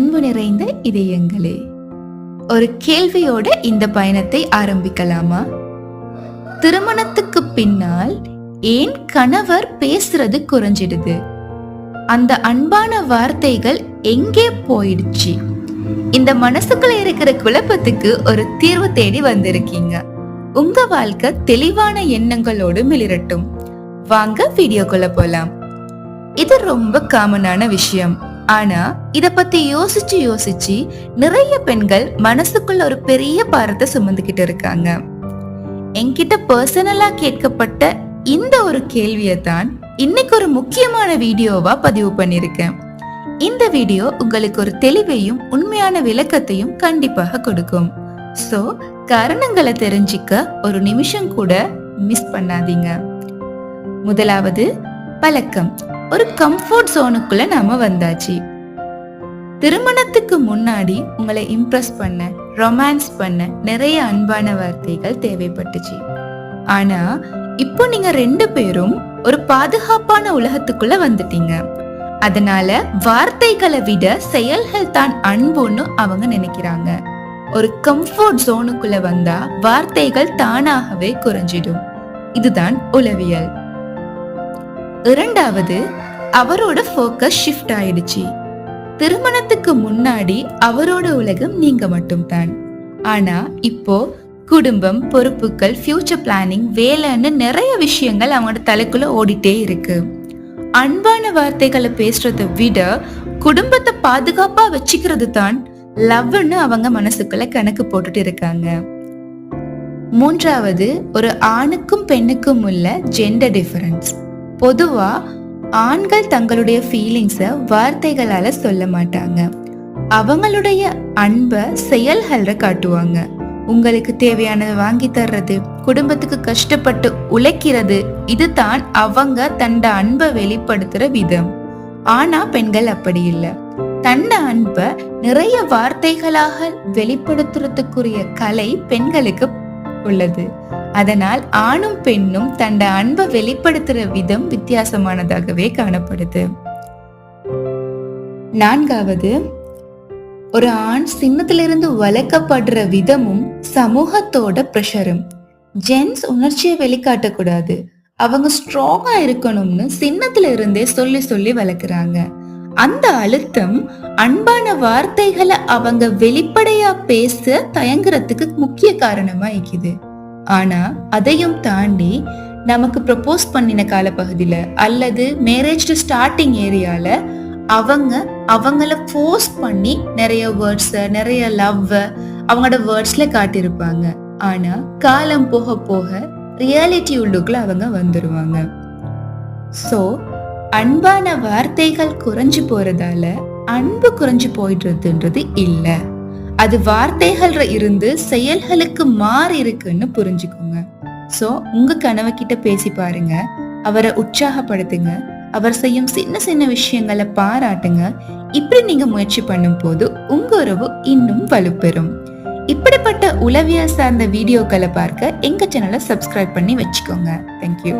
அன்பு நிறைந்த இதயங்களே, ஒரு கேள்வியோட இந்த பயணத்தை ஆரம்பிக்கலாமா? திருமணத்துக்கு பின்னால் ஏன் கணவர் பேசுறது குறைஞ்சிடுது? அந்த அன்பான வார்த்தைகள் எங்கே போயிடுச்சு? இந்த மனசுக்குள்ள இருக்கிற குழப்பத்துக்கு ஒரு தீர்வு தேடி வந்திருக்கீங்க. உங்க வாழ்க்கை தெளிவான எண்ணங்களோடு மிளிரட்டும். வாங்க வீடியோக்குள்ள போலாம். இது ரொம்ப காமனான விஷயம். ஆனா இத பத்தி யோசிச்சு நிறைய பெண்கள் மனசுக்குள்ள ஒரு பெரிய பாரத்தை சுமந்துகிட்டு இருக்காங்க. என்கிட்ட பர்சனலா கேட்கப்பட்ட இந்த ஒரு கேள்வியை தான் இன்னைக்கு ஒரு முக்கியமான வீடியோவா பதிவு பண்ணிருக்கேன். இந்த வீடியோ உங்களுக்கு ஒரு தெளிவையும் உண்மையான விளக்கத்தையும் கண்டிப்பாக கொடுக்கும். சோ காரணங்களை தெரிஞ்சிக்க ஒரு நிமிஷம் கூட மிஸ் பண்ணாதீங்க. முதலாவது, பழக்கம். ஒரு கம்ஃபர்ட் ஜோனுக்குள்ள நாம வந்தாச்சு. திருமணத்துக்கு முன்னாடி உங்களை இம்ப்ரெஸ் பண்ண, ரொமான்ஸ் பண்ண நிறைய அன்பான வார்த்தைகள் தேவைப்பட்டுச்சு. ஆனா இப்போ நீங்க 2 பேரும் ஒரு பாதுகாப்பான உலகத்துக்குள்ள வந்துட்டீங்க. அதனால வார்த்தைகளை விட செயல்கள் தான் அன்புன்னு அவங்க நினைக்கிறாங்க. ஒரு கம்ஃபர்ட் ஜோனுக்குள்ள வந்தா வார்த்தைகள் தானாகவே குறைஞ்சிடும். இதுதான் உளவியல். இரண்டாவது, அவரோட ஃபோக்கஸ் ஷிஃப்ட் ஆயிடுச்சு. திருமணத்துக்கு முன்னாடி அவரோட உலகம் நீங்க மட்டும் தான். ஆனா இப்போ குடும்பம், பொறுப்புகள், ஃபியூச்சர் பிளானிங், வேலைன்னு நிறைய விஷயங்கள் அவங்களோட தலைக்குள்ள ஓடிட்டே இருக்கு. அன்பான வார்த்தைகளை பேசுறதை விட குடும்பத்தை பாதுகாப்பா வச்சுக்கிறது தான் லவ்னு அவங்க மனசுக்குள்ள கணக்கு போட்டுட்டு இருக்காங்க. மூன்றாவது, ஒரு ஆணுக்கும் பெண்ணுக்கும் உள்ள ஜெண்டர் டிஃபரன்ஸ். பொதுவா ஆண்கள் தங்களுடைய ஃபீலிங்ஸ வார்த்தைகளால சொல்ல மாட்டாங்க. அவங்களுடைய அன்பை செயல்கள காட்டுவாங்க. உங்களுக்கு தேவையானதை வாங்கி தர்றது, குடும்பத்துக்கு கஷ்டப்பட்டு உழைக்கிறது, இதுதான் அவங்க தண்ட அன்பை வெளிப்படுத்துற விதம். ஆனா பெண்கள் அப்படி இல்லை. தன்ன அன்பை நிறைய வார்த்தைகளாக வெளிப்படுத்துறதுக்குரிய கலை பெண்களுக்கு உள்ளது. அதனால் ஆணும் பெண்ணும் தண்ட அன்பை வெளிப்படுத்துற விதம் வித்தியாசமானதாகவே காணப்படுது. நான்காவது, ஒரு ஆண் சின்னத்திலிருந்து வளர்க்கப்படுற விதமும் சமூகத்தோட பிரஷரும். ஜென்ஸ் உணர்ச்சியை வெளிக்காட்டக்கூடாது, அவங்க ஸ்ட்ராங்கா இருக்கணும்னு சின்னத்துல இருந்தே சொல்லி வளர்க்குறாங்க. அந்த அழுத்தம் அன்பான வார்த்தைகளை அவங்க வெளிப்படையா பேச தயங்குறதுக்கு முக்கிய காரணமா இருக்குது. ஆனா அதையும் தாண்டி நமக்கு ப்ரப்போஸ் பண்ணின காலப்பகுதியில அல்லது மேரேஜ் ஸ்டார்டிங் ஏரியால அவங்கள ஃபோர்ஸ் பண்ணி நிறைய வேர்ட்ஸ், நிறைய லவ் அவங்களோட வேர்ட்ஸ்ல காட்டியிருப்பாங்க. ஆனா காலம் போக போக ரியாலிட்டி உள்ளுக்குள்ள அவங்க வந்துருவாங்க. சோ அன்பான வார்த்தைகள் குறைஞ்சு போறதால அன்பு குறைஞ்சு போயிடுறதுன்றது இல்ல. அது வார்த்தைகள் இருந்து செயல்களுக்கு மாறி இருக்குன்னு புரிஞ்சுக்கோங்க. சோ உங்க கனவு கிட்ட பேசி பாருங்க, அவரை உற்சாகப்படுத்துங்க, அவர் செய்யும் சின்ன விஷயங்களை பாராட்டுங்க. இப்படி நீங்க முயற்சி பண்ணும் போது உங்க உறவு இன்னும் வலுப்பெறும். இப்படிப்பட்ட உளவியல் சார்ந்த வீடியோக்களை பார்க்க எங்க சேனலை சப்ஸ்கிரைப் பண்ணி வச்சுக்கோங்க. தேங்க்யூ.